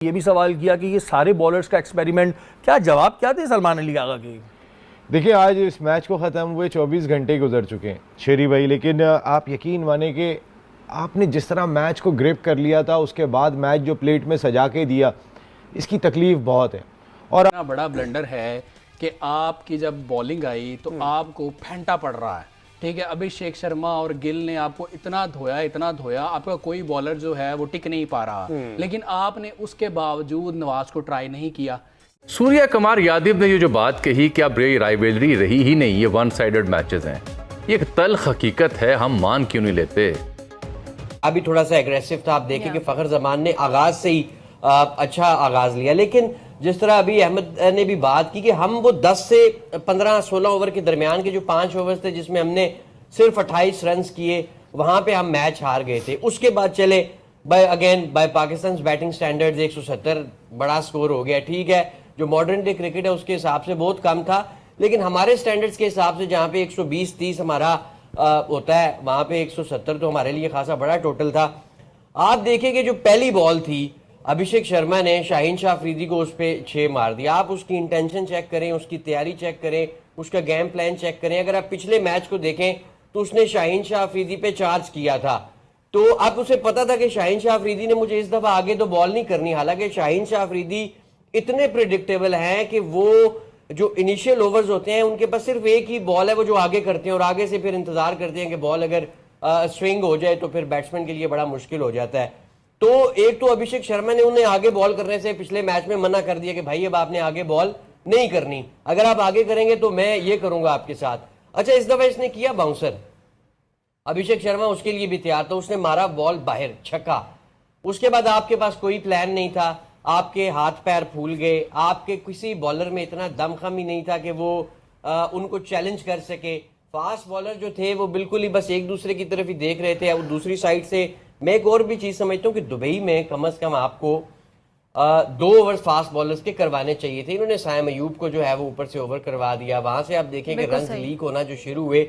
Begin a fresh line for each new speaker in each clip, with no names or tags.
ये भी सवाल किया कि ये सारे बॉलर्स का एक्सपेरिमेंट, क्या जवाब क्या थे सलमान अली आगा के?
देखिए, आज इस मैच को ख़त्म हुए 24 घंटे गुजर चुके हैं शेरी भाई, लेकिन आप यकीन माने कि आपने जिस तरह मैच को ग्रिप कर लिया था, उसके बाद मैच जो प्लेट में सजा के दिया, इसकी तकलीफ़ बहुत है। और
इतना बड़ा ब्लंडर है कि आपकी जब बॉलिंग आई तो आपको फेंटा पड़ रहा है, ठीक है। अभिषेक शर्मा और गिल ने आपको इतना धोया, आपका कोई बॉलर जो है वो टिक नहीं पा रहा, लेकिन आपने उसके बावजूद नवाज को ट्राई नहीं किया।
सूर्या कुमार यादव ने ये जो बात कही कि अब ये राइवलरी रही ही नहीं, ये वन साइडेड मैचेस हैं, ये एक तल्ख हकीकत है, हम मान क्यों नहीं लेते।
अभी थोड़ा सा एग्रेसिव था, आप देखें कि फखर जमान ने आगाज से ही अच्छा आगाज लिया, लेकिन जिस तरह अभी अहमद ने भी बात की कि हम वो 10 से 15-16 ओवर के दरमियान के जो 5 ओवर्स थे जिसमें हमने सिर्फ 28 रन किए, वहां पे हम मैच हार गए थे। उसके बाद चले बाय पाकिस्तान बैटिंग स्टैंडर्ड्स 170 बड़ा स्कोर हो गया, ठीक है, जो मॉडर्न डे क्रिकेट है उसके हिसाब से बहुत कम था, लेकिन हमारे स्टैंडर्ड्स के हिसाब से जहां पे 120-30 हमारा होता है, वहां पे 170 तो हमारे लिए खासा बड़ा टोटल था। आप देखें कि जो पहली बॉल थी, अभिषेक शर्मा ने शाहीन शाह अफरीदी को उस पर 6 मार दिया। आप उसकी इंटेंशन चेक करें, उसकी तैयारी चेक करें, उसका गेम प्लान चेक करें। अगर आप पिछले मैच को देखें तो उसने शाहीन शाह अफरीदी पे चार्ज किया था, तो अब उसे पता था कि शाहीन शाह अफरीदी ने मुझे इस दफा आगे तो बॉल नहीं करनी। हालांकि शाहीन शाह अफरीदी इतने प्रिडिक्टेबल हैं कि वो जो इनिशियल ओवर्स होते हैं उनके पास सिर्फ एक ही बॉल है वो जो आगे करते हैं, और आगे से फिर इंतजार करते हैं कि बॉल अगर स्विंग हो जाए तो फिर बैट्समैन के लिए बड़ा मुश्किल हो जाता है। तो एक तो अभिषेक शर्मा ने उन्हें आगे बॉल करने से पिछले मैच में मना कर दिया कि भाई अब आपने आगे बॉल नहीं करनी, अगर आप आगे करेंगे तो मैं ये करूंगा आपके साथ। अच्छा, इस दफा इसने किया बाउंसर, अभिषेक शर्मा उसके लिए भी तैयार था, उसने मारा बॉल बाहर, छक्का। उसके बाद आपके पास कोई प्लान नहीं था, आपके हाथ पैर फूल गए, आपके किसी बॉलर में इतना दमखम ही नहीं था कि वो उनको चैलेंज कर सके। फास्ट बॉलर जो थे वो बिल्कुल ही बस एक दूसरे की तरफ ही देख रहे थे। और दूसरी साइड से मैं एक और भी चीज समझता हूँ कि दुबई में कम से कम आपको 2 ओवर फास्ट बॉलर्स के करवाने चाहिए थे। इन्होंने सायम अयूब को जो है वो ऊपर से ओवर करवा दिया। वहां से आप देखें कि रन लीक होना जो शुरू हुए,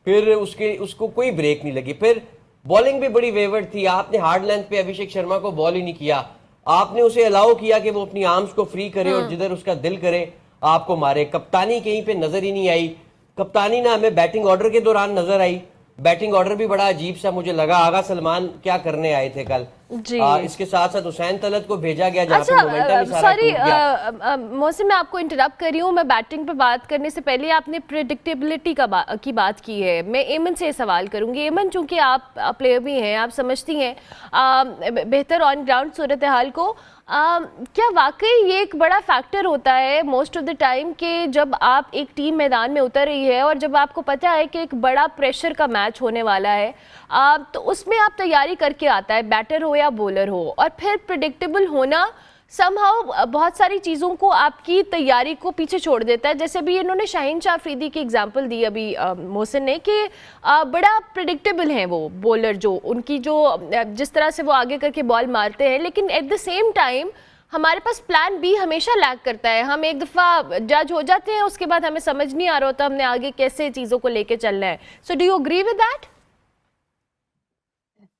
फिर उसको कोई ब्रेक नहीं लगी। फिर बॉलिंग भी बड़ी वेवर्ड थी, आपने हार्ड लेंथ पे अभिषेक शर्मा को बॉल ही नहीं किया, आपने उसे अलाउ किया कि वो अपनी आर्म्स को फ्री करे और जिधर उसका दिल करे आपको मारे। कप्तानी कहीं पे नजर ही नहीं आई, कप्तानी ना हमें बैटिंग ऑर्डर के दौरान नजर आई, बैटिंग ऑर्डर भी बड़ा अजीब सा मुझे लगा। आगा सलमान क्या करने आए थे कल जी। इसके साथ साथ हुसैन तलत को भेजा गया जहाँ पे मोमेंटम ही सारा टूट गया।
मोहसिन, मैं आपको इंटरप्ट कर रही हूँ, मैं बैटिंग पे बात करने से पहले आपने प्रेडिक्टेबिलिटी की बात की है। मैं एमन से सवाल करूंगी। एमन, चूंकि आप प्लेयर भी हैं, आप समझती हैं बेहतर ऑन ग्राउंड सूरत हाल को, क्या वाकई ये एक बड़ा फैक्टर होता है मोस्ट ऑफ द टाइम कि जब आप एक टीम मैदान में उतर रही है और जब आपको पता है कि एक बड़ा प्रेशर का मैच होने वाला है, तो उसमें आप तैयारी करके आता है, बैटर हो या बॉलर हो, और फिर प्रेडिक्टेबल होना समहाउ बहुत सारी चीज़ों को, आपकी तैयारी को पीछे छोड़ देता है। जैसे भी इन्होंने शाहीन शाह अफरीदी की एग्जांपल दी अभी मोहसिन ने कि बड़ा प्रेडिक्टेबल हैं वो बॉलर, जो उनकी जो जिस तरह से वो आगे करके बॉल मारते हैं, लेकिन एट द सेम टाइम हमारे पास प्लान बी हमेशा लैक करता है। हम एक दफ़ा जज हो जाते हैं, उसके बाद हमें समझ नहीं आ रहा होता हमने आगे कैसे चीज़ों को लेके चलना है। So do you agree with that?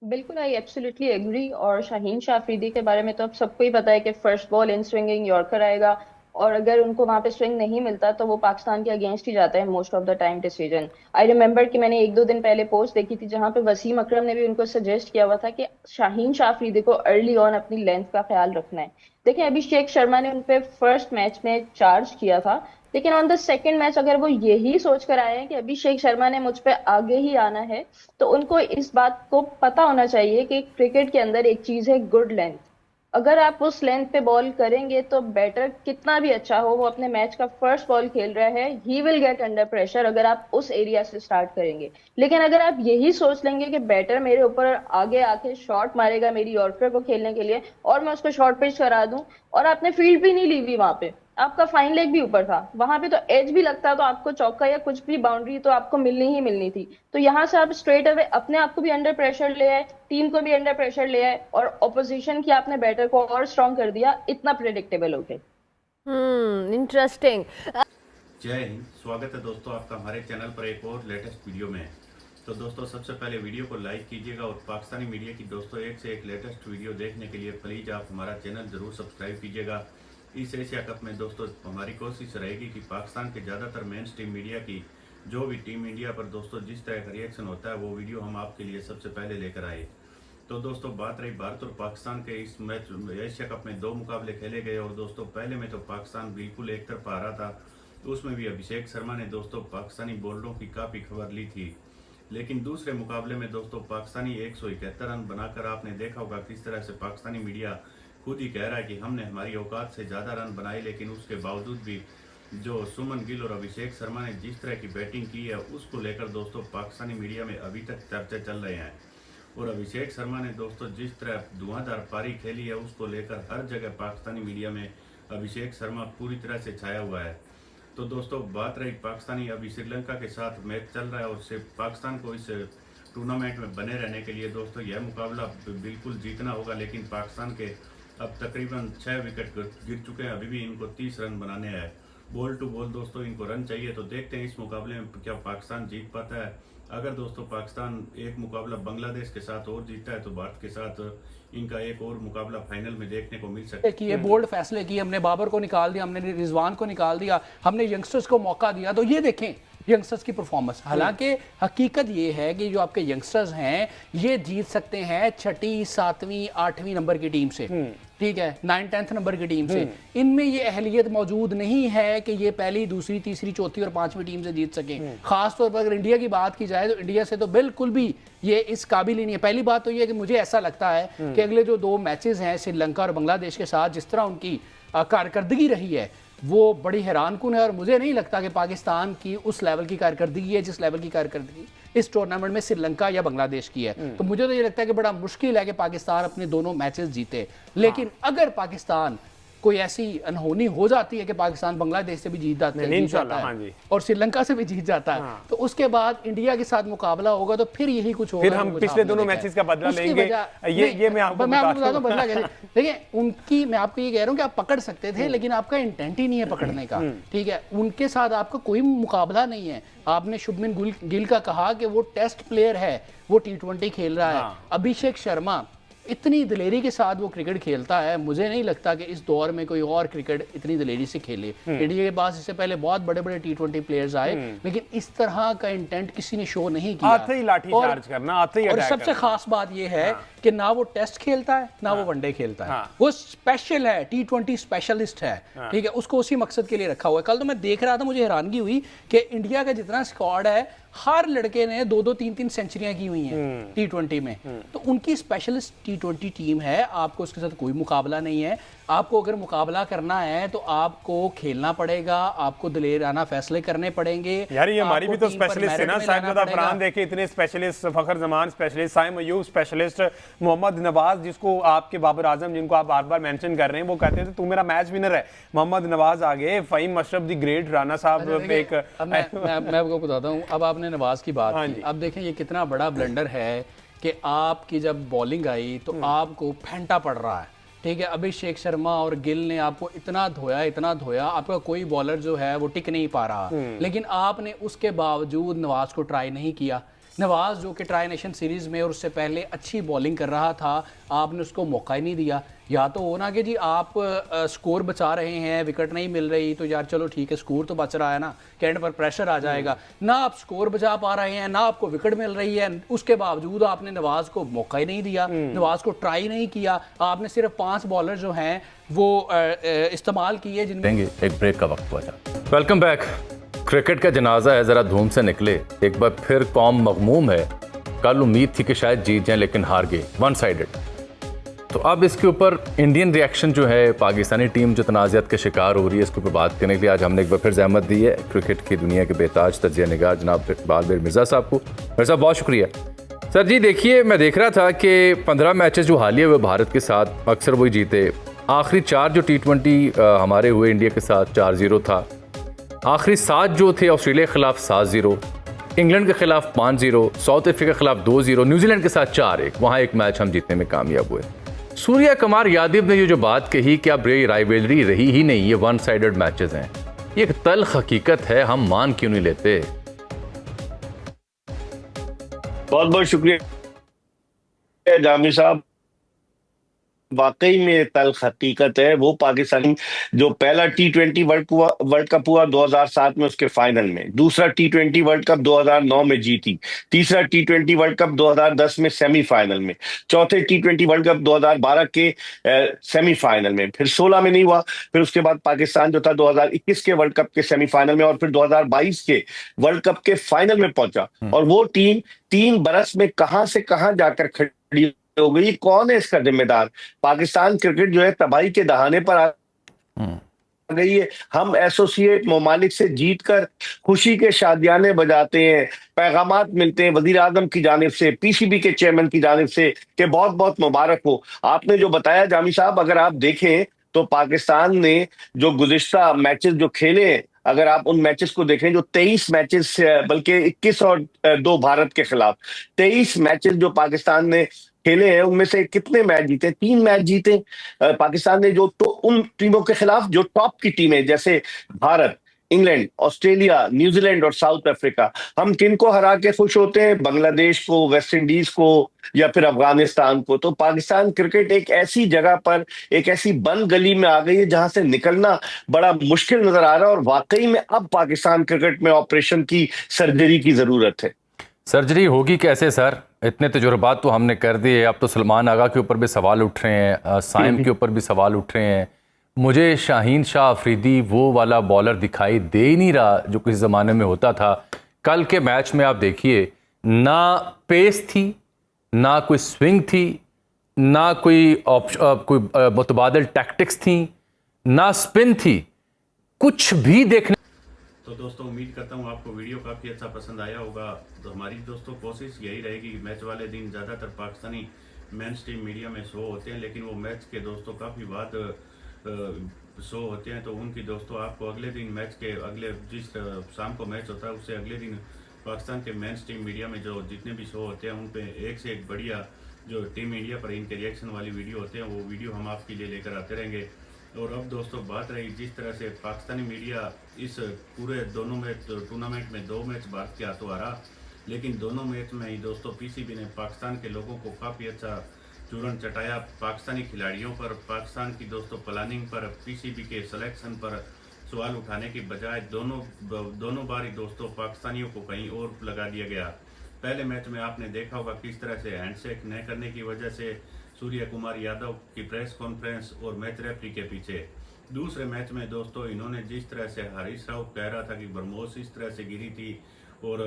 बिल्कुल, आई एब्सोल्युटली एग्री। और शाहीन शाह अफरीदी के बारे में तो अब सबको ही पता है कि first ball in swinging yorker आएगा, और अगर उनको वहां पे स्विंग नहीं मिलता तो वो पाकिस्तान के अगेंस्ट ही जाता है most of the time decision. I remember कि मैंने 1-2 दिन पहले पोस्ट देखी थी जहां पे वसीम अकरम ने भी उनको सजेस्ट किया हुआ था कि शाहीन शाह अफरीदी को अर्ली ऑन अपनी लेंथ का ख्याल रखना है। देखिए, अभिषेक शर्मा ने उनपे फर्स्ट मैच में चार्ज किया था, लेकिन ऑन द सेकंड मैच अगर वो यही सोच कर आए हैं कि अभिषेक शर्मा ने मुझ पे आगे ही आना है, तो उनको इस बात को पता होना चाहिए कि क्रिकेट के अंदर एक चीज है गुड लेंथ। अगर आप उस लेंथ पे बॉल करेंगे तो बैटर कितना भी अच्छा हो, वो अपने मैच का फर्स्ट बॉल खेल रहा है, he will get under pressure अगर आप उस एरिया से स्टार्ट करेंगे। लेकिन अगर आप यही सोच लेंगे कि बैटर मेरे ऊपर आगे आके शॉट मारेगा मेरी यॉर्कर को खेलने के लिए और मैं उसको शॉर्ट पिच करा दूं, और आपने फील्ड भी नहीं ली हुई, वहां पे आपका फाइन लेग भी ऊपर था, वहां पे तो एज भी लगता तो आपको चौका या कुछ भी बाउंड्री तो आपको मिलनी ही मिलनी थी। तो यहाँ से आप स्ट्रेट अवे अपने आप को भी अंडर प्रेशर ले आए, टीम को भी अंडर प्रेशर ले आए, और ऑपोजिशन की आपने बैटर को और स्ट्रॉन्ग कर दिया, इतना प्रेडिक्टेबल हो गए।
इंटरेस्टिंग।
जय हिंद, स्वागत है दोस्तों आपका हमारे चैनल पर एक और लेटेस्ट वीडियो में। तो दोस्तों सबसे पहले वीडियो को लाइक कीजिएगा और पाकिस्तानी मीडिया की दोस्तों एक से एक लेटेस्ट वीडियो देखने के लिए प्लीज़ आप हमारा चैनल ज़रूर सब्सक्राइब कीजिएगा। इस एशिया कप में दोस्तों हमारी कोशिश रहेगी कि पाकिस्तान के ज़्यादातर मेन स्ट्रीम मीडिया की जो भी टीम इंडिया पर दोस्तों जिस तरह का रिएक्शन होता है वो वीडियो हम आपके लिए सबसे पहले लेकर आए। तो दोस्तों बात रही भारत और पाकिस्तान के इस मैच एशिया कप में 2 मुकाबले खेले गए और दोस्तों पहले में तो पाकिस्तान बिल्कुल एक तरफा आ रहा था, उसमें भी अभिषेक शर्मा ने दोस्तों पाकिस्तानी बॉलरों की काफ़ी खबर ली थी। लेकिन दूसरे मुकाबले में दोस्तों पाकिस्तानी 171 रन बनाकर आपने देखा होगा किस तरह से पाकिस्तानी मीडिया खुद ही कह रहा है कि हमने हमारी औकात से ज़्यादा रन बनाए, लेकिन उसके बावजूद भी जो सुमन गिल और अभिषेक शर्मा ने जिस तरह की बैटिंग की है उसको लेकर दोस्तों पाकिस्तानी मीडिया में अभी तक चर्चा चल रहे हैं। और अभिषेक शर्मा ने दोस्तों जिस तरह धुआंधार पारी खेली है उसको लेकर हर जगह पाकिस्तानी मीडिया में अभिषेक शर्मा पूरी तरह से छाया हुआ है। तो दोस्तों बात रही पाकिस्तानी अभी श्रीलंका के साथ मैच चल रहा है और सिर्फ पाकिस्तान को इस टूर्नामेंट में बने रहने के लिए दोस्तों यह मुकाबला बिल्कुल जीतना होगा, लेकिन पाकिस्तान के अब तकरीबन 6 विकेट गिर चुके हैं, अभी भी इनको 30 रन बनाने हैं बॉल टू बॉल। दोस्तों इनको रन चाहिए, तो देखते हैं इस मुकाबले में क्या पाकिस्तान जीत पाता है। अगर दोस्तों पाकिस्तान एक मुकाबला बांग्लादेश के साथ और जीतता है तो भारत के साथ इनका एक और मुकाबला फाइनल में देखने को मिल सकता है।
कि ये बोल्ड फैसले किए, हमने बाबर को निकाल दिया, हमने रिजवान को निकाल दिया, हमने यंगस्टर्स को मौका दिया, तो ये देखें यंगस्टर्स की परफॉर्मेंस। हालांकि हकीकत ये है कि जो आपके यंगस्टर्स हैं ये जीत सकते हैं 6ठी 7वीं 8वीं नंबर की टीम से, ठीक है, 9th 10th नंबर की टीम से। इनमें ये अहलियत मौजूद नहीं है कि ये पहली दूसरी तीसरी चौथी और 5वीं टीम से जीत सकें। खास तौर पर अगर इंडिया की बात की जाए तो इंडिया से तो बिल्कुल भी ये इस काबिल ही नहीं है। पहली बात तो ये है कि मुझे ऐसा लगता है कि अगले जो 2 मैचेस हैं श्रीलंका और बांग्लादेश के साथ जिस तरह उनकी कारकर्दगी रही है वो बड़ी हैरानकुन है, और मुझे नहीं लगता कि पाकिस्तान की उस लेवल की कारकर्दगी है जिस लेवल की कारकर्दगी इस टूर्नामेंट में श्रीलंका या बांग्लादेश की है। तो मुझे तो ये लगता है कि बड़ा मुश्किल है कि पाकिस्तान अपने दोनों मैचेस जीते। लेकिन अगर पाकिस्तान कोई ऐसी अनहोनी हो जाती है कि पाकिस्तान बांग्लादेश से भी जीत जाता है और श्रीलंका से भी जीत जाता है तो उसके बाद इंडिया के साथ मुकाबला होगा, तो फिर यही कुछ होगा।
फिर हम पिछले दोनों मैचेस का बदला लेंगे। ये मैं आपको
बता दूं बदला कैसे। देखिए उनकी, मैं आपको ये कह रहा हूँ कि आप पकड़ सकते थे लेकिन आपका इंटेंट ही नहीं है पकड़ने का, ठीक है। उनके साथ आपका कोई मुकाबला नहीं है। आपने शुभमन गिल का कहा कि वो टेस्ट प्लेयर है, वो T20 खेल रहा है। अभिषेक शर्मा इतनी दिलेरी के साथ वो क्रिकेट खेलता है, मुझे नहीं लगता कि इस दौर में कोई और क्रिकेट इतनी दिलेरी से खेले। इंडिया के पास इससे पहले बहुत बड़े बड़े T20 प्लेयर्स आए लेकिन इस तरह का इंटेंट किसी ने शो नहीं किया।
आते ही लाठी चार्ज करना, आते ही
और सबसे खास बात ये है कि ना वो टेस्ट खेलता है ना वो वनडे खेलता है। वो स्पेशल है, T20 स्पेशलिस्ट है, ठीक है। उसको उसी मकसद के लिए रखा हुआ है। कल तो मैं देख रहा था, मुझे हैरानगी हुई कि इंडिया का जितना स्क्वाड है हर लड़के ने 2-2 3-3 सेंचुरियां की हुई हैं T20 में। तो उनकी स्पेशलिस्ट T20 टीम है, आपको उसके साथ कोई मुकाबला नहीं है। आपको अगर मुकाबला करना है तो आपको खेलना पड़ेगा, आपको दिलेराना फैसले करने पड़ेंगे।
यार ये हमारी भी तो स्पेशलिस्ट है ना, साहिबजादा फरहान देखे इतने स्पेशलिस्ट, फखर जमान स्पेशलिस्ट, साइम अयूब स्पेशलिस्ट, मोहम्मद नवाज जिसको आपके बाबर आजम जिनको आप बार बार मेंशन कर रहे हैं वो कहते थे तू मेरा मैच विनर है, मोहम्मद नवाज आ गए, फहीम अशरफ दी ग्रेट, राणा साहब एक।
मैं आपको बताता हूँ, अब आपने नवाज की बात की, अब देखें ये कितना बड़ा ब्लंडर है कि आपकी जब बॉलिंग आई तो आपको फेंटा पड़ रहा है, ठीक है। अभिषेक शर्मा और गिल ने आपको इतना धोया, आपका कोई बॉलर जो है वो टिक नहीं पा रहा, लेकिन आपने उसके बावजूद नवाज को ट्राई नहीं किया। नवाज जो कि ट्राई नेशन सीरीज में और उससे पहले अच्छी बॉलिंग कर रहा था, आपने उसको मौका ही नहीं दिया। या तो हो ना कि जी आप स्कोर बचा रहे हैं, विकेट नहीं मिल रही तो यार चलो ठीक है स्कोर तो बच रहा है ना, कैंड पर प्रेशर आ जाएगा। ना आप स्कोर बचा पा रहे हैं, ना आपको विकेट मिल रही है, उसके बावजूद आपने नवाज को मौका ही नहीं दिया, नवाज को ट्राई नहीं किया। आपने सिर्फ 5 बॉलर जो हैं वो इस्तेमाल किए जिनमें
एक ब्रेक का वक्त हुआ था। Welcome back. क्रिकेट का जनाजा है, ज़रा धूम से निकले। एक बार फिर कौम मगमूम है। कल उम्मीद थी कि शायद जीत जाएं लेकिन हार गए, 1 साइडेड। तो अब इसके ऊपर इंडियन रिएक्शन जो है, पाकिस्तानी टीम जो तनाज़ात के शिकार हो रही है, इसके ऊपर बात करने के लिए आज हमने एक बार फिर ज़हमत दी है क्रिकेट की दुनिया के बेताज तजिया निगार जनाब इकबाल बेर मिर्ज़ा साहब को। मिर्ज़ा साहब बहुत शुक्रिया। सर जी देखिए, मैं देख रहा था कि 15 मैचेस जो हालिया हुए भारत के साथ अक्सर वही जीते। आखिरी 4 जो T20 हमारे हुए इंडिया के साथ 4-0 था। आखिरी 7 जो थे ऑस्ट्रेलिया के खिलाफ 7-0, इंग्लैंड के खिलाफ 5-0, साउथ अफ्रीका के खिलाफ 2-0, न्यूजीलैंड के साथ 4-1। वहाँ एक मैच हम जीतने में कामयाब हुए। सूर्या कुमार यादव ने ये जो बात कही कि अब ये राइवलरी रही ही नहीं, ये 1 साइडेड मैचेस हैं, ये एक तल्ख हकीकत है, हम मान क्यों नहीं लेते।
बहुत बहुत शुक्रिया जामी साहब। वाकई में तल्ख हकीकत है, वो पाकिस्तानी जो पहला T20 वर्ल्ड कप हुआ 2007 में, उसके फाइनल में, दूसरा T20 वर्ल्ड कप 2009 में जीती, तीसरा T20 वर्ल्ड कप 2010 में सेमीफाइनल में, चौथे T20 वर्ल्ड कप 2012 के सेमीफाइनल में, फिर 16 में नहीं हुआ, फिर उसके बाद पाकिस्तान जो था 2021 के वर्ल्ड कप के सेमीफाइनल में, और फिर 2022 के वर्ल्ड कप के फाइनल में पहुंचा। और वो टीम 3 बरस में कहां से कहां जाकर खड़ी हो गई। कौन है इसका जिम्मेदार? पाकिस्तान क्रिकेट जो है तबाही के दहाने पर आ गई है। हम एसोसिएट ममालिक से जीतकर खुशी के शादियाने बजाते हैं, पैगामात मिलते हैं वजीर आजम की जानिब से, पीसीबी के चेयरमैन की जानिब से कि बहुत बहुत मुबारक हो। आपने जो बताया जामी साहब, अगर आप देखें तो पाकिस्तान ने जो गुज़िश्ता मैचेस जो खेले, अगर आप उन मैचेस को देखें जो 23 मैचेस, बल्कि 21 और 2 भारत के खिलाफ 23 मैचेस जो पाकिस्तान ने खेले हैं, उनमें से कितने मैच जीते? 3 मैच जीते पाकिस्तान ने, जो तो उन टीमों के खिलाफ जो टॉप की टीमें जैसे भारत, इंग्लैंड, ऑस्ट्रेलिया, न्यूजीलैंड और साउथ अफ्रीका। हम किनको हरा के खुश होते हैं? बांग्लादेश को, वेस्ट इंडीज को या फिर अफगानिस्तान को। तो पाकिस्तान क्रिकेट एक ऐसी जगह पर, एक ऐसी बंद गली में आ गई है जहां से निकलना बड़ा मुश्किल नजर आ रहा है। और वाकई में अब पाकिस्तान क्रिकेट में ऑपरेशन की, सर्जरी की जरूरत है।
सर्जरी होगी कैसे सर? इतने तजुर्बात तो हमने कर दिए, अब तो सलमान आगा के ऊपर भी सवाल उठ रहे हैं, साइम के ऊपर भी सवाल उठ रहे हैं। मुझे शाहीन शाह अफरीदी वो वाला बॉलर दिखाई दे ही नहीं रहा जो किसी ज़माने में होता था। कल के मैच में आप देखिए, ना पेस थी, ना कोई स्विंग थी, ना कोई मुतबादल टैक्टिक्स थी, ना स्पिन थी, कुछ भी देखने।
तो दोस्तों उम्मीद करता हूँ आपको वीडियो काफ़ी अच्छा पसंद आया होगा। तो हमारी दोस्तों कोशिश यही रहेगी कि मैच वाले दिन ज़्यादातर पाकिस्तानी मेन स्ट्रीम मीडिया में शो होते हैं, लेकिन वो मैच के दोस्तों काफ़ी बाद शो होते हैं। तो उनकी दोस्तों आपको अगले दिन मैच के अगले जिस शाम को मैच होता है उससे अगले दिन पाकिस्तान के मेन स्ट्रीम मीडिया में जो जितने भी शो होते हैं उन पे एक से एक बढ़िया जो टीम इंडिया पर इनके रिएक्शन वाली वीडियो होते हैं, वो वीडियो हम आपके लिए लेकर आते रहेंगे। और अब दोस्तों बात रही जिस तरह से पाकिस्तानी मीडिया इस पूरे दोनों मैच टूर्नामेंट में 2 मैच भारत के हाथों हारा, लेकिन दोनों मैच में ही दोस्तों पीसीबी ने पाकिस्तान के लोगों को काफ़ी अच्छा चूरन चटाया। पाकिस्तानी खिलाड़ियों पर, पाकिस्तान की दोस्तों प्लानिंग पर, पीसीबी के सिलेक्शन पर सवाल उठाने की बजाय दोनों बार ही दोस्तों पाकिस्तानियों को कहीं और लगा दिया गया। पहले मैच में आपने देखा होगा किस तरह से हैंडशेक न करने की वजह से सूर्य कुमार यादव की प्रेस कॉन्फ्रेंस और मैच रेफरी के पीछे। दूसरे मैच में दोस्तों इन्होंने जिस तरह से हरीश राव कह रहा था कि ब्रह्मोस इस तरह से गिरी थी और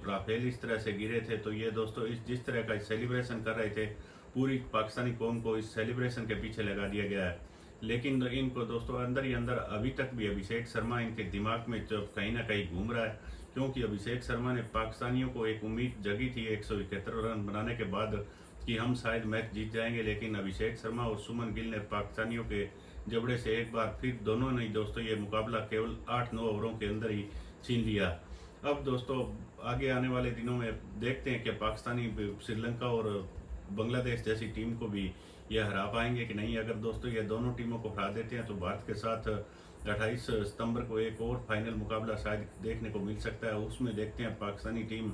राफेल इस तरह से गिरे थे, तो ये दोस्तों जिस तरह का सेलिब्रेशन कर रहे थे, पूरी पाकिस्तानी कौम को इस सेलिब्रेशन के पीछे लगा दिया गया है। लेकिन इनको दोस्तों अंदर ही अंदर अभी तक भी अभिषेक शर्मा इनके दिमाग में जो कहीं ना कहीं घूम रहा है, क्योंकि अभिषेक शर्मा ने पाकिस्तानियों को एक उम्मीद जगी थी 171 रन बनाने के बाद कि हम शायद मैच जीत जाएंगे, लेकिन अभिषेक शर्मा और सुमन गिल ने पाकिस्तानियों के जबड़े से एक बार फिर दोनों ने दोस्तों ये मुकाबला केवल 8-9 ओवरों के अंदर ही छीन लिया। अब दोस्तों आगे आने वाले दिनों में देखते हैं कि पाकिस्तानी श्रीलंका और बांग्लादेश जैसी टीम को भी ये हरा पाएंगे कि नहीं। अगर दोस्तों ये दोनों टीमों को हरा देते हैं तो भारत के साथ 28 सितंबर को एक और फाइनल मुकाबला शायद देखने को मिल सकता है। उसमें देखते हैं पाकिस्तानी टीम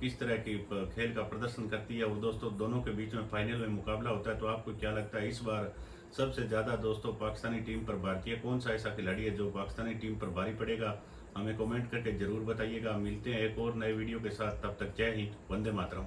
किस तरह की खेल का प्रदर्शन करती है। वो दोस्तों दोनों के बीच में फाइनल में मुकाबला होता है, तो आपको क्या लगता है इस बार सबसे ज़्यादा दोस्तों पाकिस्तानी टीम पर भारतीय कौन सा ऐसा खिलाड़ी है जो पाकिस्तानी टीम पर भारी पड़ेगा? हमें कमेंट करके जरूर बताइएगा। मिलते हैं एक और नए वीडियो के साथ, तब तक जय हिंद, वंदे मातरम।